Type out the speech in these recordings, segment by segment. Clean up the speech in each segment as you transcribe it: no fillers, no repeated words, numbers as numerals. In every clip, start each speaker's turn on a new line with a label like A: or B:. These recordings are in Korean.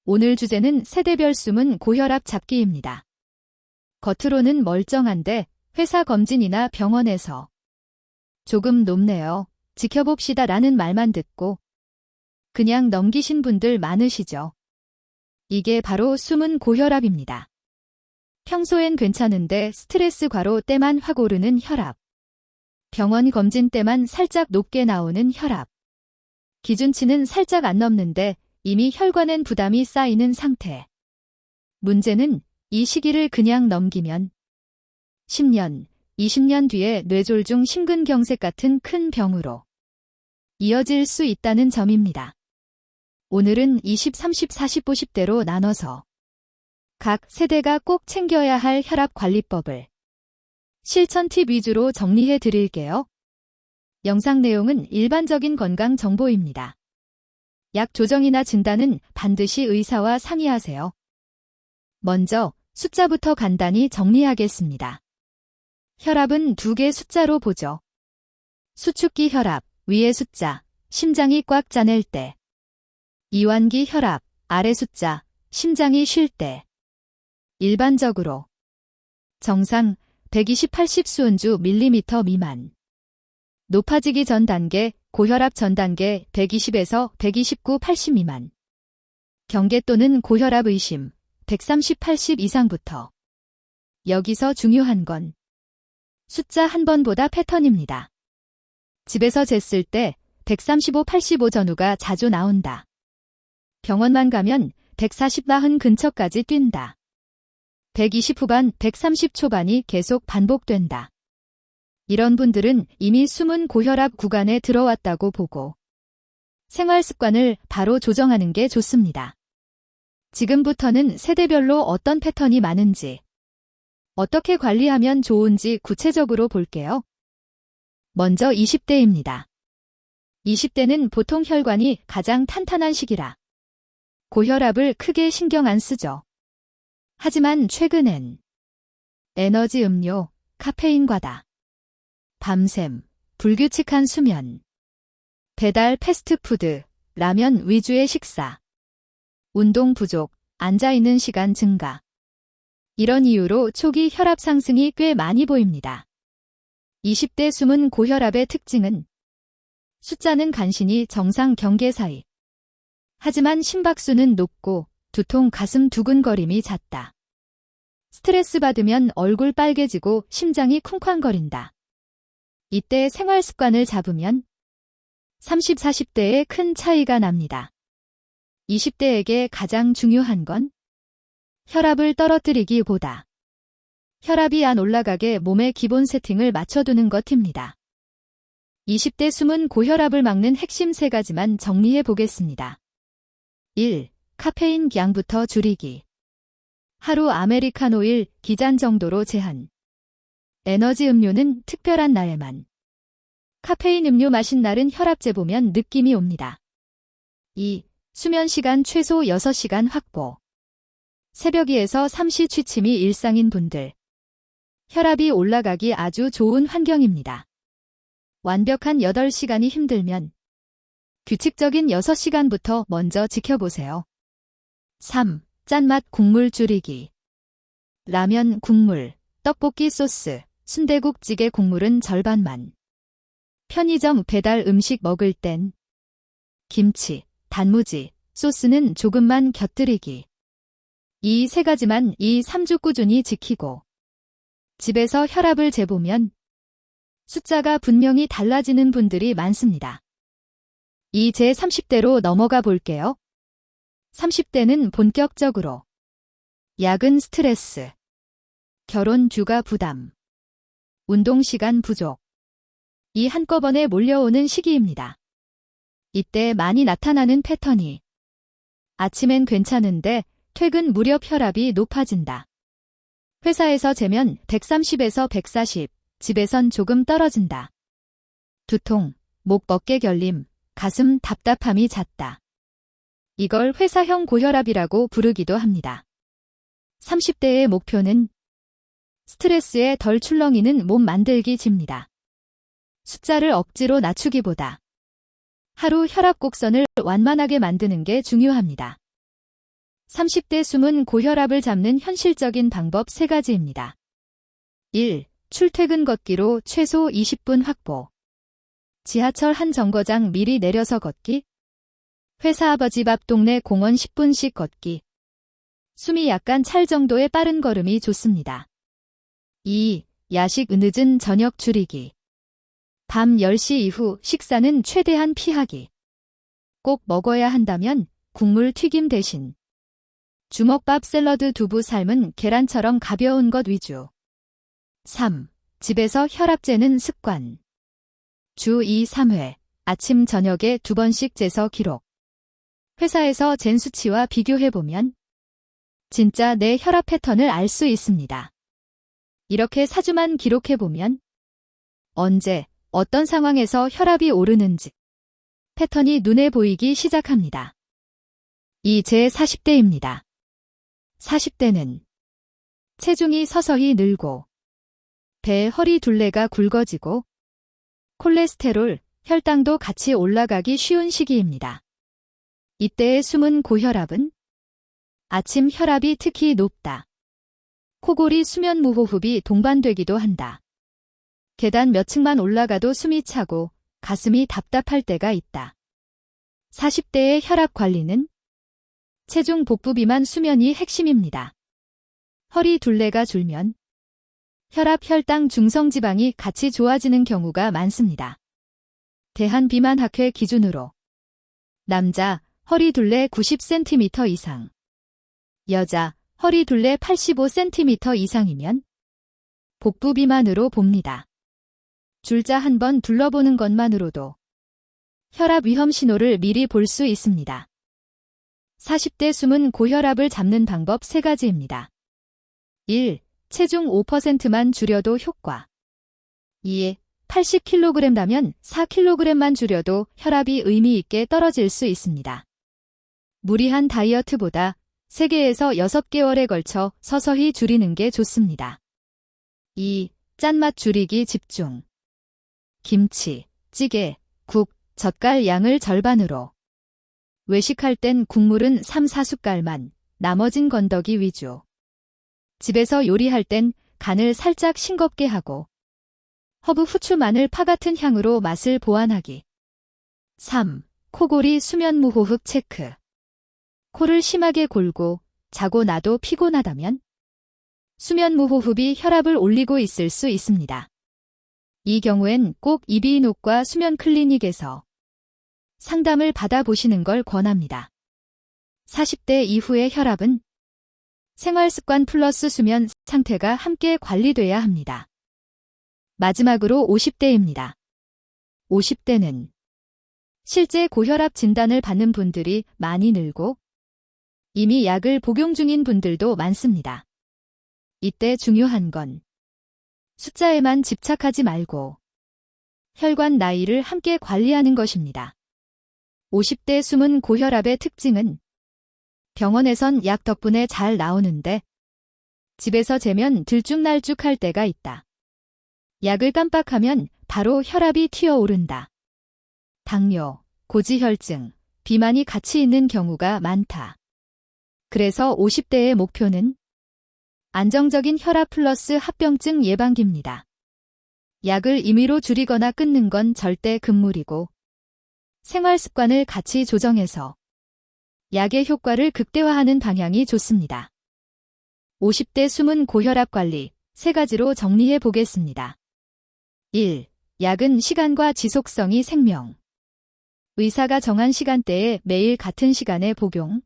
A: 오늘 주제는 세대별 숨은 고혈압 잡기입니다. 겉으로는 멀쩡한데 회사 검진이나 병원에서 조금 높네요. 지켜봅시다 라는 말만 듣고 그냥 넘기신 분들 많으시죠? 이게 바로 숨은 고혈압입니다. 평소엔 괜찮은데 스트레스 과로 때만 확 오르는 혈압. 병원 검진 때만 살짝 높게 나오는 혈압. 기준치는 살짝 안 넘는데 이미 혈관엔 부담이 쌓이는 상태. 문제는 이 시기를 그냥 넘기면 10년, 20년 뒤에 뇌졸중 심근경색 같은 큰 병으로 이어질 수 있다는 점입니다. 오늘은 20, 30, 40, 50대로 나눠서 각 세대가 꼭 챙겨야 할 혈압 관리법을 실천 팁 위주로 정리해 드릴게요. 영상 내용은 일반적인 건강 정보입니다. 약 조정이나 진단은 반드시 의사와 상의하세요. 먼저 숫자부터 간단히 정리하겠습니다. 혈압은 두 개 숫자로 보죠. 수축기 혈압, 위의 숫자, 심장이 꽉 짜낼 때. 이완기 혈압, 아래 숫자, 심장이 쉴 때. 일반적으로 정상 120-80 수은주 밀리미터 미만. 높아지기 전 단계, 고혈압 전 단계 120에서 129-80 미만. 경계 또는 고혈압 의심 130-80 이상부터. 여기서 중요한 건 숫자 한 번보다 패턴입니다. 집에서 쟀을 때 135-85 전후가 자주 나온다. 병원만 가면 140-40 근처까지 뛴다. 120 후반, 130 초반이 계속 반복된다. 이런 분들은 이미 숨은 고혈압 구간에 들어왔다고 보고 생활 습관을 바로 조정하는 게 좋습니다. 지금부터는 세대별로 어떤 패턴이 많은지, 어떻게 관리하면 좋은지 구체적으로 볼게요. 먼저 20대입니다. 20대는 보통 혈관이 가장 탄탄한 시기라 고혈압을 크게 신경 안 쓰죠. 하지만 최근엔 에너지 음료, 카페인 과다, 밤샘, 불규칙한 수면, 배달 패스트푸드, 라면 위주의 식사, 운동 부족, 앉아있는 시간 증가. 이런 이유로 초기 혈압 상승이 꽤 많이 보입니다. 20대 숨은 고혈압의 특징은 숫자는 간신히 정상 경계 사이. 하지만 심박수는 높고 두통, 가슴 두근거림이 잦다. 스트레스 받으면 얼굴 빨개지고 심장이 쿵쾅거린다. 이때 생활 습관을 잡으면 30, 40대에 큰 차이가 납니다. 20대에게 가장 중요한 건 혈압을 떨어뜨리기보다 혈압이 안 올라가게 몸의 기본 세팅을 맞춰두는 것입니다. 20대 숨은 고혈압을 막는 핵심 3가지만 정리해 보겠습니다. 1. 카페인 양부터 줄이기. 하루 아메리카노 1기잔 정도로 제한. 에너지 음료는 특별한 날에만. 카페인 음료 마신 날은 혈압 재보면 느낌이 옵니다. 2. 수면 시간 최소 6시간 확보. 새벽 2에서 3시 취침이 일상인 분들. 혈압이 올라가기 아주 좋은 환경입니다. 완벽한 8시간이 힘들면 규칙적인 6시간부터 먼저 지켜보세요. 3. 짠맛 국물 줄이기. 라면 국물, 떡볶이 소스, 순대국찌개 국물은 절반만. 편의점 배달 음식 먹을 땐 김치, 단무지, 소스는 조금만 곁들이기. 이 3가지만 2-3주 꾸준히 지키고 집에서 혈압을 재보면 숫자가 분명히 달라지는 분들이 많습니다. 이제 30대로 넘어가 볼게요. 30대는 본격적으로 야근 스트레스, 결혼 휴가 부담, 운동 시간 부족, 이 한꺼번에 몰려오는 시기입니다. 이때 많이 나타나는 패턴이 아침엔 괜찮은데 퇴근 무렵 혈압이 높아진다. 회사에서 재면 130에서 140, 집에선 조금 떨어진다. 두통, 목 어깨 결림, 가슴 답답함이 잦다. 이걸 회사형 고혈압이라고 부르기도 합니다. 30대의 목표는 스트레스에 덜 출렁이는 몸 만들기입니다. 숫자를 억지로 낮추기보다 하루 혈압 곡선을 완만하게 만드는 게 중요합니다. 30대 숨은 고혈압을 잡는 현실적인 방법 3가지입니다. 1. 출퇴근 걷기로 최소 20분 확보. 지하철 한 정거장 미리 내려서 걷기. 회사 아버지 밥 동네 공원 10분씩 걷기. 숨이 약간 찰 정도의 빠른 걸음이 좋습니다. 2. 야식 늦은 저녁 줄이기. 밤 10시 이후 식사는 최대한 피하기. 꼭 먹어야 한다면 국물 튀김 대신 주먹밥 샐러드 두부 삶은 계란처럼 가벼운 것 위주. 3. 집에서 혈압 재는 습관. 주 2, 3회, 아침 저녁에 2번씩 재서 기록. 회사에서 잰 수치와 비교해보면 진짜 내 혈압 패턴을 알 수 있습니다. 이렇게 4주만 기록해보면 언제, 어떤 상황에서 혈압이 오르는지 패턴이 눈에 보이기 시작합니다. 이제 40대입니다. 40대는 체중이 서서히 늘고 배, 허리 둘레가 굵어지고 콜레스테롤, 혈당도 같이 올라가기 쉬운 시기입니다. 이때의 숨은 고혈압은 아침 혈압이 특히 높다. 코골이 수면 무호흡이 동반되기도 한다. 계단 몇 층만 올라가도 숨이 차고 가슴이 답답할 때가 있다. 40대의 혈압 관리는 체중 복부 비만 수면이 핵심입니다. 허리 둘레가 줄면 혈압, 혈당, 중성지방이 같이 좋아지는 경우가 많습니다. 대한비만학회 기준으로 남자 허리 둘레 90cm 이상, 여자 허리 둘레 85cm 이상이면 복부 비만으로 봅니다. 줄자 한번 둘러보는 것만으로도 혈압 위험 신호를 미리 볼 수 있습니다. 40대 숨은 고혈압을 잡는 방법 3가지입니다. 1. 체중 5%만 줄여도 효과. 2. 80kg라면 4kg만 줄여도 혈압이 의미 있게 떨어질 수 있습니다. 무리한 다이어트보다 3개에서 6개월에 걸쳐 서서히 줄이는 게 좋습니다. 2. 짠맛 줄이기 집중. 김치, 찌개, 국, 젓갈 양을 절반으로. 외식할 땐 국물은 3, 4숟갈만, 나머진 건더기 위주. 집에서 요리할 땐 간을 살짝 싱겁게 하고 허브, 후추, 마늘, 파 같은 향으로 맛을 보완하기. 3. 코골이 수면 무호흡 체크. 코를 심하게 골고 자고 나도 피곤하다면 수면 무호흡이 혈압을 올리고 있을 수 있습니다. 이 경우엔 꼭 이비인후과 수면 클리닉에서 상담을 받아보시는 걸 권합니다. 40대 이후의 혈압은 생활습관 플러스 수면 상태가 함께 관리돼야 합니다. 마지막으로 50대입니다. 50대는 실제 고혈압 진단을 받는 분들이 많이 늘고 이미 약을 복용 중인 분들도 많습니다. 이때 중요한 건 숫자에만 집착하지 말고 혈관 나이를 함께 관리하는 것입니다. 50대 숨은 고혈압의 특징은 병원에선 약 덕분에 잘 나오는데 집에서 재면 들쭉날쭉할 때가 있다. 약을 깜빡하면 바로 혈압이 튀어오른다. 당뇨, 고지혈증, 비만이 같이 있는 경우가 많다. 그래서 50대의 목표는 안정적인 혈압 플러스 합병증 예방기입니다. 약을 임의로 줄이거나 끊는 건 절대 금물이고 생활 습관을 같이 조정해서 약의 효과를 극대화하는 방향이 좋습니다. 50대 숨은 고혈압 관리 3가지로 정리해 보겠습니다. 1. 약은 시간과 지속성이 생명. 의사가 정한 시간대에 매일 같은 시간에 복용.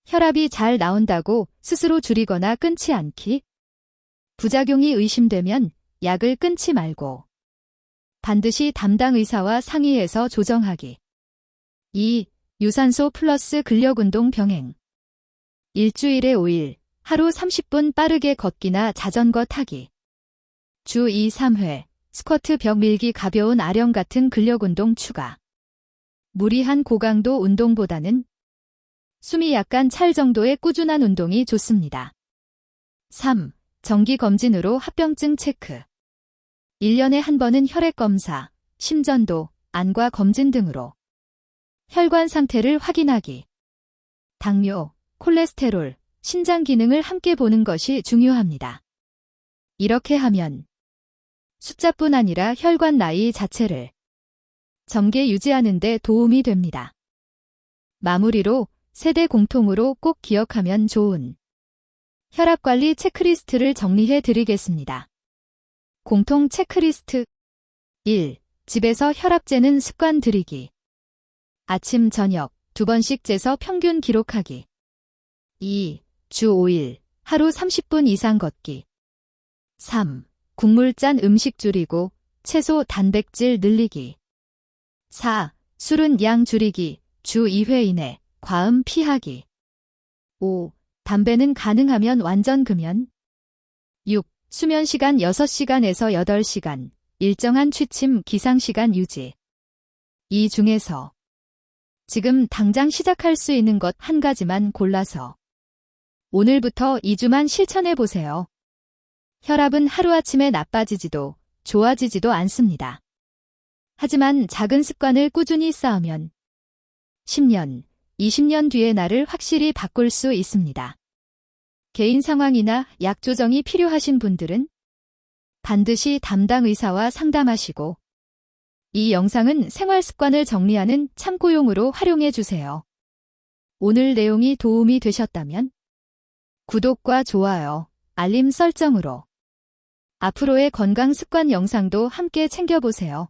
A: 혈압이 잘 나온다고 스스로 줄이거나 끊지 않기. 부작용이 의심되면 약을 끊지 말고 반드시 담당 의사와 상의해서 조정하기. 2. 유산소 플러스 근력운동 병행. 일주일에 5일, 하루 30분 빠르게 걷기나 자전거 타기. 주 2, 3회, 스쿼트 벽 밀기 가벼운 아령 같은 근력운동 추가. 무리한 고강도 운동보다는 숨이 약간 찰 정도의 꾸준한 운동이 좋습니다. 3. 정기검진으로 합병증 체크. 1년에 한 번은 혈액검사, 심전도, 안과 검진 등으로 혈관 상태를 확인하기. 당뇨, 콜레스테롤, 신장 기능을 함께 보는 것이 중요합니다. 이렇게 하면 숫자뿐 아니라 혈관 나이 자체를 젊게 유지하는 데 도움이 됩니다. 마무리로 세대 공통으로 꼭 기억하면 좋은 혈압관리 체크리스트를 정리해 드리겠습니다. 공통 체크리스트 1. 집에서 혈압 재는 습관 들이기. 아침, 저녁 2번씩 재서 평균 기록하기. 2. 주 5일, 하루 30분 이상 걷기. 3. 국물 짠 음식 줄이고 채소 단백질 늘리기. 4. 술은 양 줄이기, 주 2회 이내, 과음 피하기. 5. 담배는 가능하면 완전 금연. 6. 수면 시간 6시간에서 8시간, 일정한 취침 기상시간 유지. 이 중에서 지금 당장 시작할 수 있는 것 한 가지만 골라서 오늘부터 2주만 실천해 보세요. 혈압은 하루아침에 나빠지지도 좋아지지도 않습니다. 하지만 작은 습관을 꾸준히 쌓으면 10년, 20년 뒤의 나를 확실히 바꿀 수 있습니다. 개인 상황이나 약 조정이 필요하신 분들은 반드시 담당 의사와 상담하시고 이 영상은 생활 습관을 정리하는 참고용으로 활용해 주세요. 오늘 내용이 도움이 되셨다면 구독과 좋아요, 알림 설정으로 앞으로의 건강 습관 영상도 함께 챙겨보세요.